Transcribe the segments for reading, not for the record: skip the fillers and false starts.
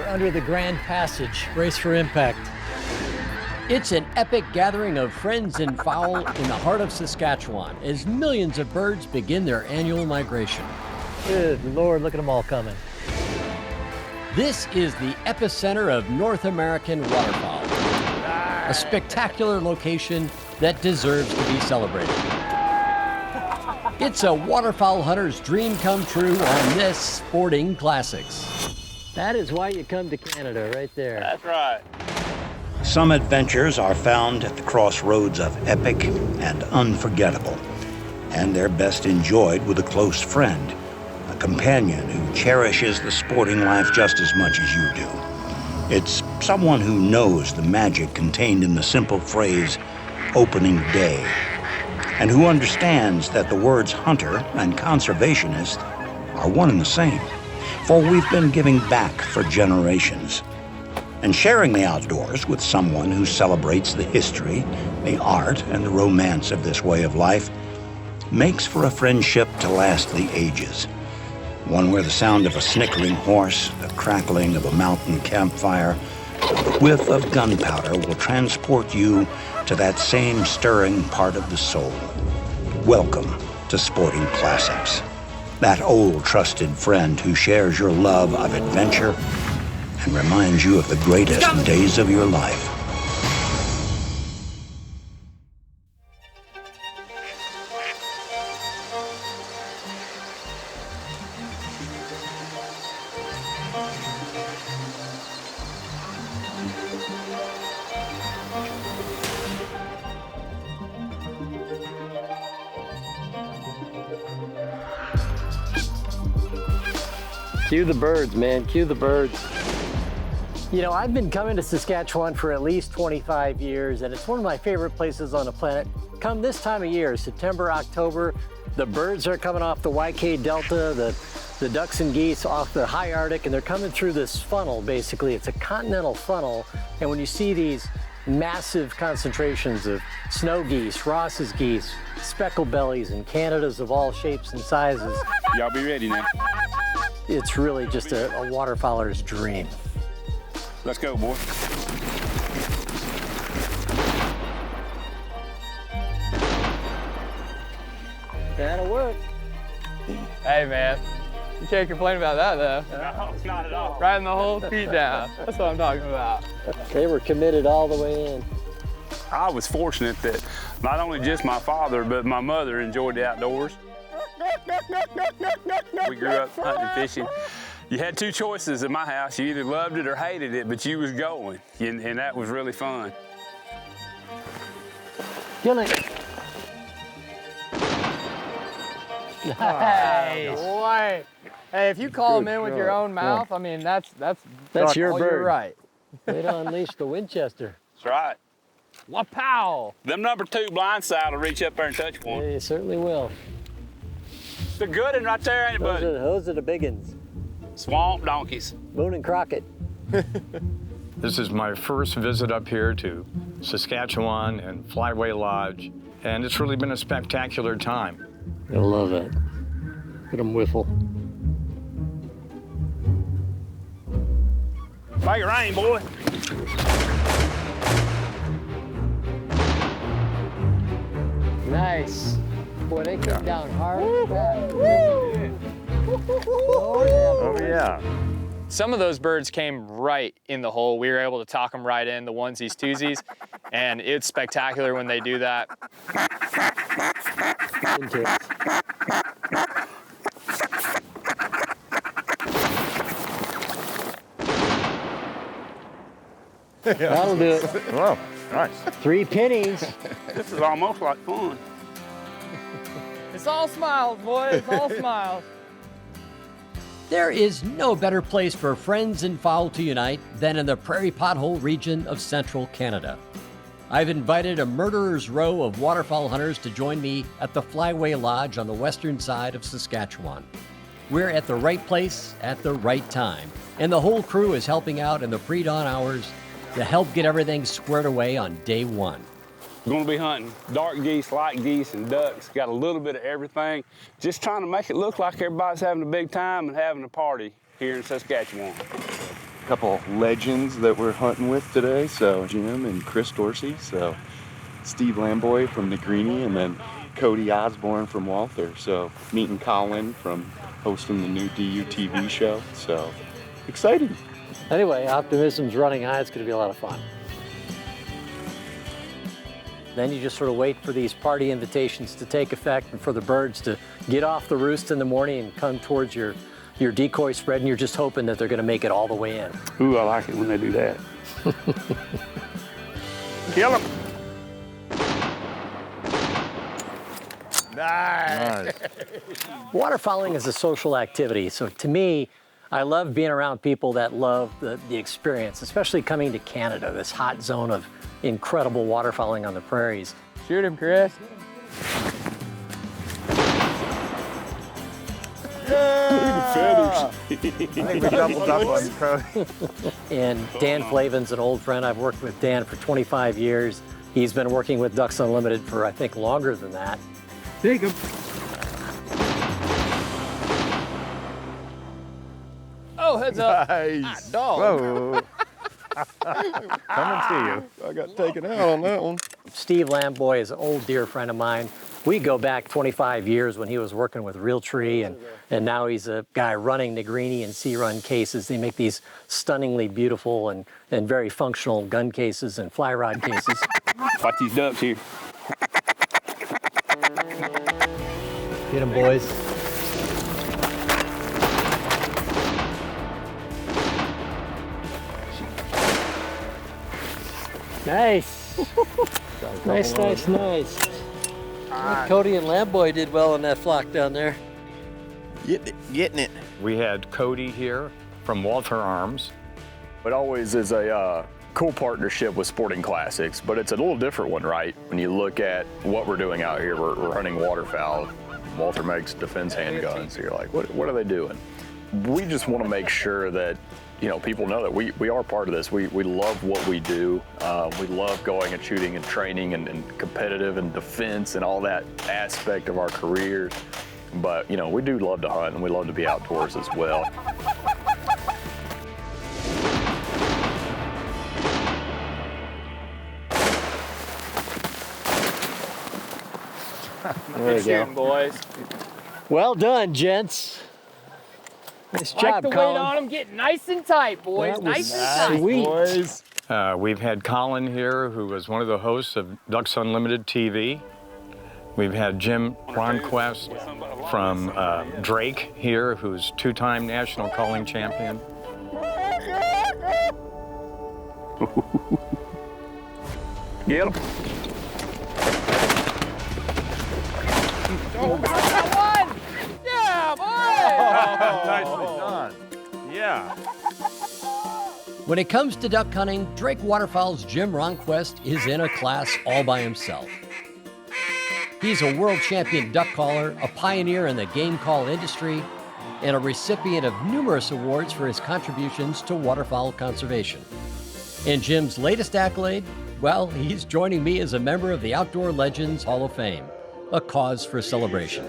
We're under the Grand Passage. Brace for impact. It's an epic gathering of friends and fowl in the heart of Saskatchewan as millions of birds begin their annual migration. Good Lord, look at them all coming. This is the epicenter of North American waterfowl, a spectacular location that deserves to be celebrated. It's a waterfowl hunter's dream come true on this Sporting Classics. That is why you come to Canada, right there. That's right. Some adventures are found at the crossroads of epic and unforgettable, and they're best enjoyed with a close friend, a companion who cherishes the sporting life just as much as you do. It's someone who knows the magic contained in the simple phrase, opening day, and who understands that the words hunter and conservationist are one and the same. For we've been giving back for generations and sharing the outdoors with someone who celebrates the history, the art, and the romance of this way of life makes for a friendship to last the ages. One where the sound of a snickering horse, the crackling of a mountain campfire, the whiff of gunpowder will transport you to that same stirring part of the soul. Welcome to Sporting Classics. That old trusted friend who shares your love of adventure and reminds you of the greatest days of your life. Cue the birds, man, cue the birds. You know, I've been coming to Saskatchewan for at least 25 years, and it's one of my favorite places on the planet. Come this time of year, September, October, the birds are coming off the YK Delta, the ducks and geese off the high Arctic, and they're coming through this funnel, basically. It's a continental funnel, and when you see these massive concentrations of snow geese, Ross's geese, speckled bellies, and Canadas of all shapes and sizes. Y'all be ready now. It's really just a waterfowler's dream. Let's go, boy. That'll work. Hey, man. You can't complain about that, though. No, not at all. Riding the whole feet down. That's what I'm talking about. They were committed all the way in. I was fortunate that not only just my father, but my mother enjoyed the outdoors. We grew up hunting and fishing. You had two choices in my house. You either loved it or hated it, but you was going, and that was really fun. Kill it. Nice. Boy. Hey, if you call them in with your own mouth, I mean, that's your oh, bird. You're right. Way to unleash the Winchester. That's right. Wapow. Them number 2 blindside will reach up there and touch one. They certainly will. The good one right there, ain't it, buddy? Those are the big ones. Swamp donkeys. Boone and Crockett. This is my first visit up here to Saskatchewan and Flyway Lodge, and it's really been a spectacular time. I love that. Let them whiffle. Make it rain, boy. Nice. Boy, they come down hard and fast. Oh, yeah. Some of those birds came right in the hole. We were able to talk them right in, the onesies, twosies, and it's spectacular when they do that. That'll do it. Whoa, nice. 3 pennies. This is almost like fun. It's all smiles, boy. It's all smiles. There is no better place for friends and fowl to unite than in the Prairie Pothole region of central Canada. I've invited a murderer's row of waterfowl hunters to join me at the Flyway Lodge on the western side of Saskatchewan. We're at the right place at the right time, and the whole crew is helping out in the pre-dawn hours to help get everything squared away on day one. We're gonna be hunting dark geese, light geese, and ducks. Got a little bit of everything. Just trying to make it look like everybody's having a big time and having a party here in Saskatchewan. couple legends that we're hunting with today. So Jim and Chris Dorsey. So Steve Lamboy from Negrini, and then Cody Osborne from Walther. So meeting Colin from hosting the new DU TV show. So exciting. Anyway, optimism's running high. It's going to be a lot of fun. Then you just sort of wait for these party invitations to take effect and for the birds to get off the roost in the morning and come towards your decoy spread, and you're just hoping that they're going to make it all the way in. Ooh, I like it when they do that. Kill them. Nice. Waterfowling is a social activity, so to me, I love being around people that love the experience, especially coming to Canada, this hot zone of incredible waterfowling on the prairies. Shoot him, Chris. I think we doubled up on Cody. And Dan Flavin's an old friend. I've worked with Dan for 25 years. He's been working with Ducks Unlimited for, I think, longer than that. Take him. Oh, heads up. Nice. Dog. Whoa. Coming to you. I got taken out on that one. Steve Lamboy is an old dear friend of mine. We go back 25 years when he was working with Realtree, and now he's a guy running Negrini and Sea-Run cases. They make these stunningly beautiful and very functional gun cases and fly rod cases. Watch these ducks here. Get them, boys. Nice. Nice. Cody and Lamboy did well in that flock down there. Getting it. We had Cody here from Walther Arms. It always is a cool partnership with Sporting Classics, but it's a little different one, right? When you look at what we're doing out here, we're hunting waterfowl. Walther makes defense handguns, so you're like, what are they doing? We just want to make sure that people know that we are part of this. We love what we do. We love going and shooting and training and competitive and defense and all that aspect of our careers. But, we do love to hunt and we love to be outdoors as well. There you Shooting, boys. Well done, gents. Nice Like job, the weight Colin. on them, get nice and tight, boys. That was Nice and tight. sweet. Boys. We've had Colin here, who was one of the hosts of Ducks Unlimited TV. We've had Jim Ronquest from Drake here, who's two-time national calling champion. Get them. Yeah, boy! Nicely done. Yeah. When it comes to duck hunting, Drake Waterfowl's Jim Ronquest is in a class all by himself. He's a world champion duck caller, a pioneer in the game call industry, and a recipient of numerous awards for his contributions to waterfowl conservation. And Jim's latest accolade, well, he's joining me as a member of the Outdoor Legends Hall of Fame, a cause for celebration.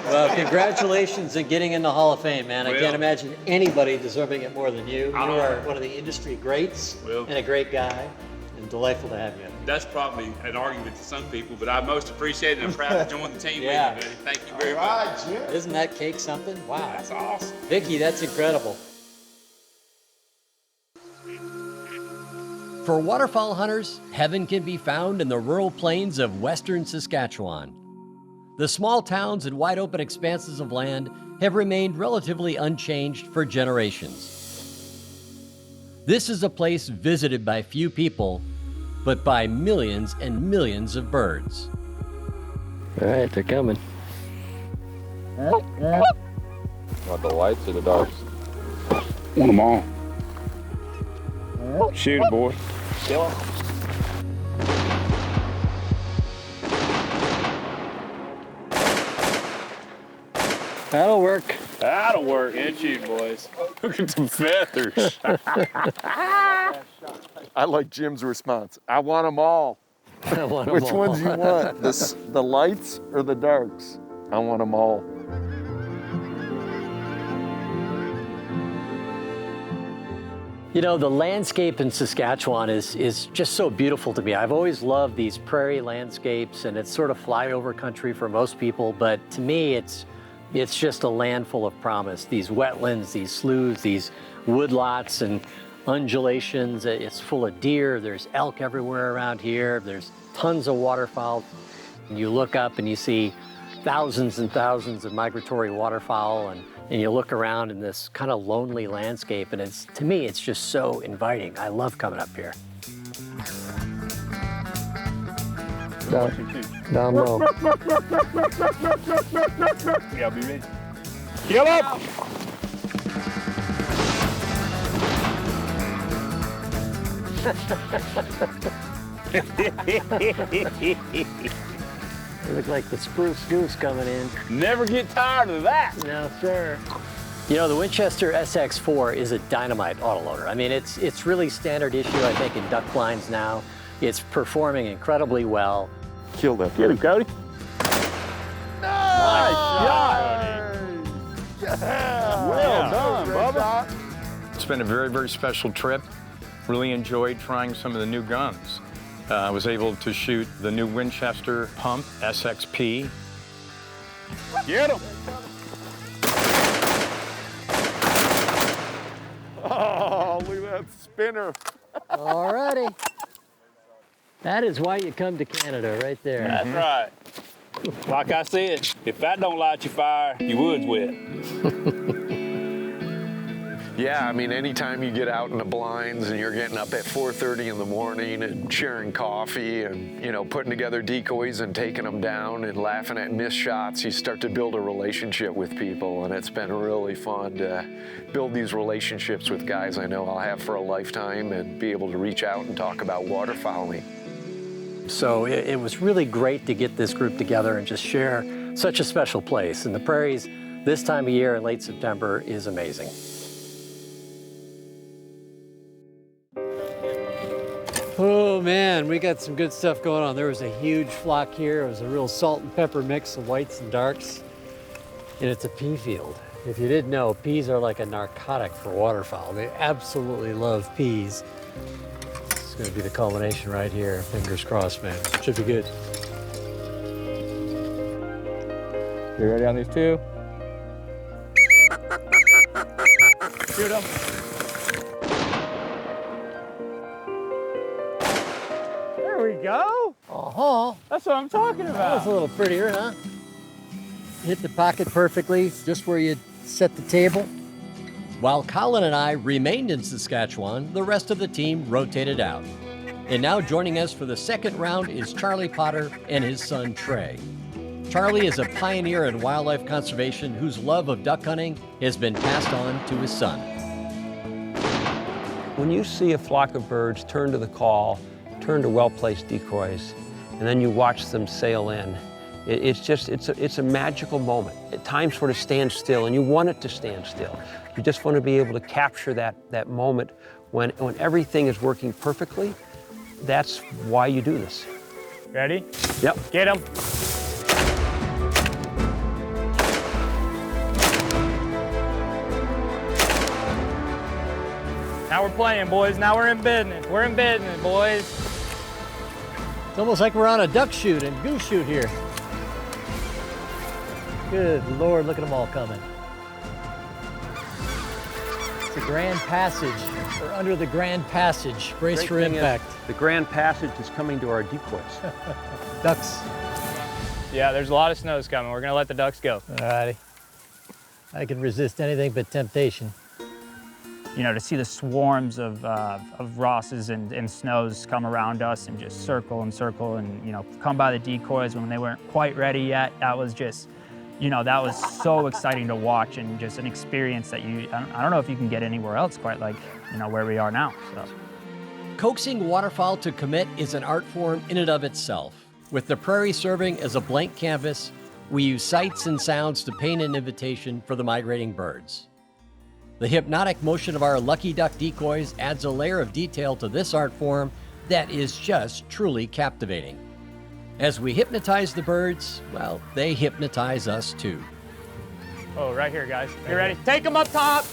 Well, congratulations on getting in the Hall of Fame, man. I can't imagine anybody deserving it more than you. You are one of the industry greats and a great guy, and delightful to have you. That's probably an argument to some people, but I most appreciate it and I'm proud to join the team with you, buddy. Thank you very much. Isn't that cake something? Wow. That's awesome. Vicky, that's incredible. For waterfowl hunters, heaven can be found in the rural plains of western Saskatchewan. The small towns and wide open expanses of land have remained relatively unchanged for generations. This is a place visited by few people, but by millions and millions of birds. All right, they're coming. Want the lights or the darks? Want them all. Shoot it, boy. Kill 'em. That'll work. That'll work. Good shooting, boys. Look at the feathers. I like Jim's response. I want them all. I want 'em Which all. ones you want? The lights or the darks? I want them all. You know, the landscape in Saskatchewan is just so beautiful to me. I've always loved these prairie landscapes, and it's sort of flyover country for most people, but to me, it's just a land full of promise. These wetlands, these sloughs, these woodlots and undulations. It's full of deer. There's elk everywhere around here. There's tons of waterfowl. And you look up and you see thousands and thousands of migratory waterfowl, and you look around in this kind of lonely landscape, and to me, it's just so inviting. I love coming up here. Down low. Yeah, be ready. Get up! They look like the spruce goose coming in. Never get tired of that. No, sir. You know, the Winchester SX4 is a dynamite autoloader. I mean, it's really standard issue, I think, in duck blinds now. It's performing incredibly well. Kill that. Get him, Cody. Nice shot. Yeah. Well done, Bubba. It's been a very, very special trip. Really enjoyed trying some of the new guns. I was able to shoot the new Winchester Pump SXP. Get him. Oh, look at that spinner. All righty. That is why you come to Canada, right there. That's right. Like I said, if that don't light your fire, your wood's wet. Yeah, I mean, anytime you get out in the blinds and you're getting up at 4:30 in the morning and sharing coffee and, you know, putting together decoys and taking them down and laughing at missed shots, you start to build a relationship with people, and it's been really fun to build these relationships with guys I know I'll have for a lifetime and be able to reach out and talk about waterfowling. So it was really great to get this group together and just share such a special place. And the prairies this time of year in late September is amazing. Oh man, we got some good stuff going on. There was a huge flock here. It was a real salt and pepper mix of whites and darks. And it's a pea field. If you didn't know, peas are like a narcotic for waterfowl. They absolutely love peas. It's gonna be the culmination right here. Fingers crossed, man. Should be good. You ready on these two? Shoot them. There we go. Uh-huh. That's what I'm talking about. That's a little prettier, huh? Hit the pocket perfectly, just where you set the table. While Colin and I remained in Saskatchewan, the rest of the team rotated out. And now joining us for the second round is Charlie Potter and his son Trey. Charlie is a pioneer in wildlife conservation whose love of duck hunting has been passed on to his son. When you see a flock of birds turn to the call, turn to well-placed decoys, and then you watch them sail in, it's a magical moment. At times sort of stand still, and you want it to stand still. You just want to be able to capture that moment when everything is working perfectly. That's why you do this. Ready? Yep. Get him. Now we're playing, boys. Now we're in business. We're in business, boys. It's almost like we're on a duck shoot and goose shoot here. Good Lord, look at them all coming. It's a Grand Passage. We're under the Grand Passage. Brace for impact. The Grand Passage is coming to our decoys. Ducks. Yeah, there's a lot of snows coming. We're gonna let the ducks go. All righty. I can resist anything but temptation. You know, to see the swarms of Rosses and Snows come around us and just circle and circle and, you know, come by the decoys when they weren't quite ready yet. That was just, you know, that was so exciting to watch and just an experience that I don't know if you can get anywhere else quite like, you know, where we are now. So. Coaxing waterfowl to commit is an art form in and of itself. With the prairie serving as a blank canvas, we use sights and sounds to paint an invitation for the migrating birds. The hypnotic motion of our lucky duck decoys adds a layer of detail to this art form that is just truly captivating. As we hypnotize the birds, well, they hypnotize us too. Oh, right here, guys. You ready? Take them up top.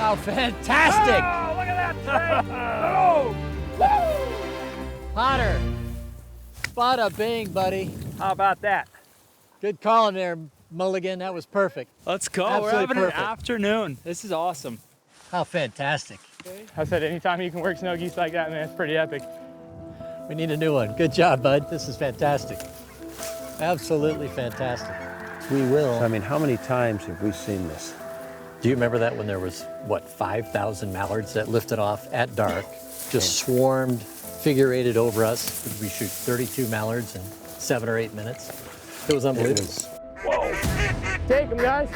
Oh, fantastic! Oh, look at that tree! Oh! Woo! Potter, bada bing, buddy. How about that? Good calling there, Mulligan. That was perfect. Let's go. Absolutely We're having perfect. an afternoon. This is awesome. How fantastic. I said anytime you can work snow geese like that, man, it's pretty epic. We need a new one. Good job, bud. This is fantastic. Absolutely fantastic. We will. I mean, how many times have we seen this? Do you remember that when there was, what, 5,000 mallards that lifted off at dark, just swarmed, figure-eighted over us? We shoot 32 mallards in 7 or 8 minutes. It was unbelievable. Whoa! Take them, guys.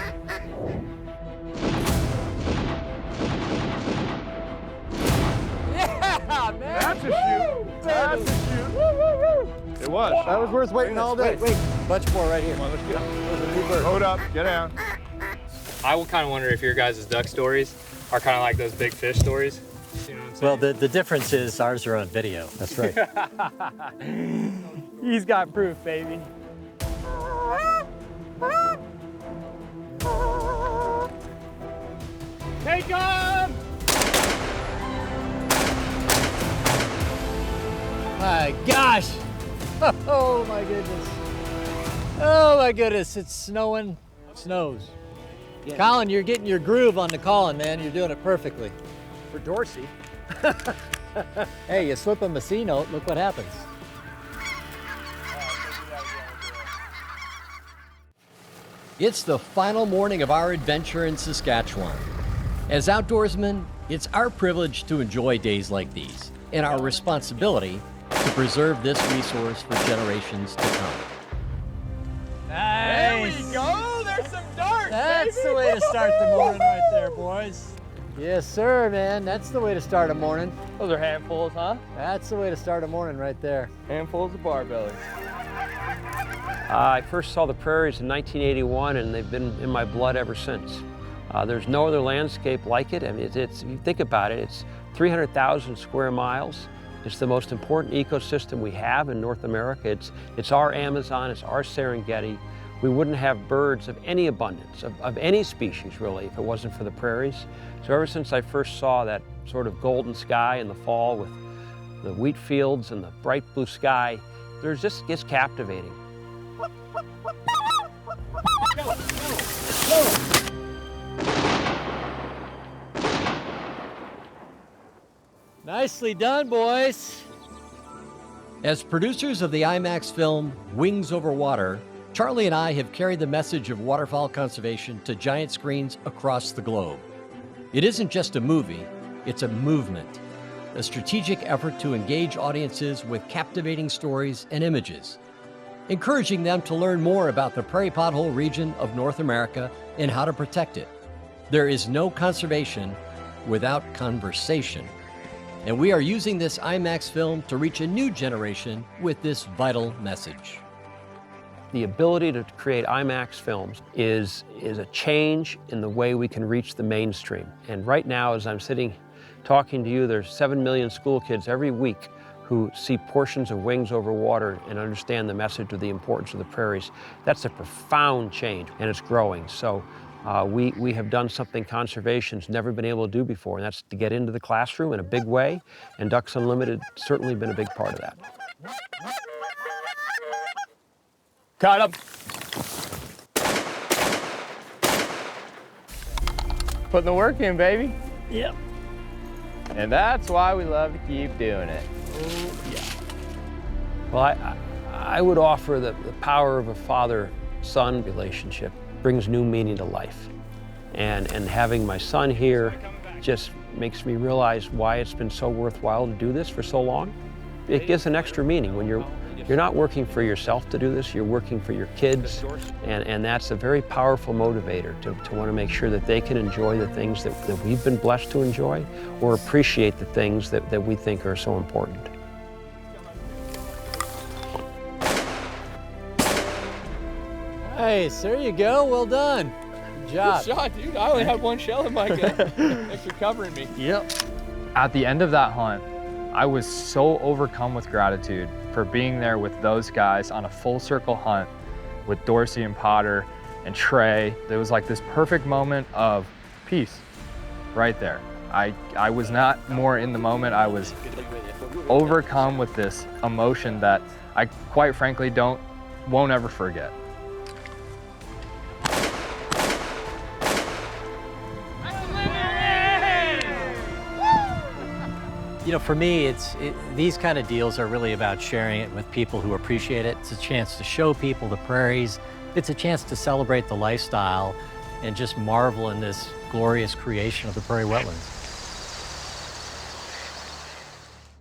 Yeah, man! That's a shoot. That's a shoot. It was. That was worth waiting all day. Wait, bunch more right here. Come on, let's get up. Hold up, get down. I will kind of wonder if your guys' duck stories are kind of like those big fish stories. You know what I'm saying? Well, the difference is ours are on video. That's right. He's got proof, baby. Take him! My gosh! Oh my goodness! Oh my goodness! It's snowing. Snows. Yeah. Colin, you're getting your groove on the calling, man. You're doing it perfectly. For Dorsey. Hey, you slip him a C note, look what happens. It's the final morning of our adventure in Saskatchewan. As outdoorsmen, it's our privilege to enjoy days like these, and our responsibility to preserve this resource for generations to come. Nice. There we go! There's some darts, That's baby. the way to start the morning right there, boys. Yes, sir, man. That's the way to start a morning. Those are handfuls, huh? That's the way to start a morning right there. Handfuls of barbellies. I first saw the prairies in 1981, and they've been in my blood ever since. There's no other landscape like it. I mean, if you think about it, it's 300,000 square miles. It's the most important ecosystem we have in North America. It's our Amazon, it's our Serengeti. We wouldn't have birds of any abundance, of any species really, if it wasn't for the prairies. So ever since I first saw that sort of golden sky in the fall with the wheat fields and the bright blue sky, it's captivating. Nicely done, boys. As producers of the IMAX film Wings Over Water, Charlie and I have carried the message of waterfowl conservation to giant screens across the globe. It isn't just a movie, it's a movement, a strategic effort to engage audiences with captivating stories and images, encouraging them to learn more about the prairie pothole region of North America and how to protect it. There is no conservation without conversation. And we are using this IMAX film to reach a new generation with this vital message. The ability to create IMAX films is a change in the way we can reach the mainstream. And right now, as I'm sitting talking to you, there's 7 million school kids every week who see portions of Wings Over Water and understand the message of the importance of the prairies. That's a profound change, and it's growing. So we have done something conservation's never been able to do before, and that's to get into the classroom in a big way, and Ducks Unlimited certainly been a big part of that. Cut him. Putting the work in, baby. Yep. And that's why we love to keep doing it. Oh, yeah. Well, I would offer that the power of a father-son relationship brings new meaning to life. And having my son here just makes me realize why it's been so worthwhile to do this for so long. It gives an extra meaning when you're not working for yourself to do this, you're working for your kids, and that's a very powerful motivator to want to make sure that they can enjoy the things that we've been blessed to enjoy, or appreciate the things that we think are so important. Nice, there you go, well done. Good job. Good shot, dude. I only had one shell in my gun. Thanks for covering me. Yep. At the end of that hunt, I was so overcome with gratitude for being there with those guys on a full circle hunt with Dorsey and Potter and Trey. It was like this perfect moment of peace right there. I was not more in the moment. I was overcome with this emotion that I quite frankly won't ever forget. You know, for me, these kind of deals are really about sharing it with people who appreciate it. It's a chance to show people the prairies. It's a chance to celebrate the lifestyle and just marvel in this glorious creation of the prairie wetlands.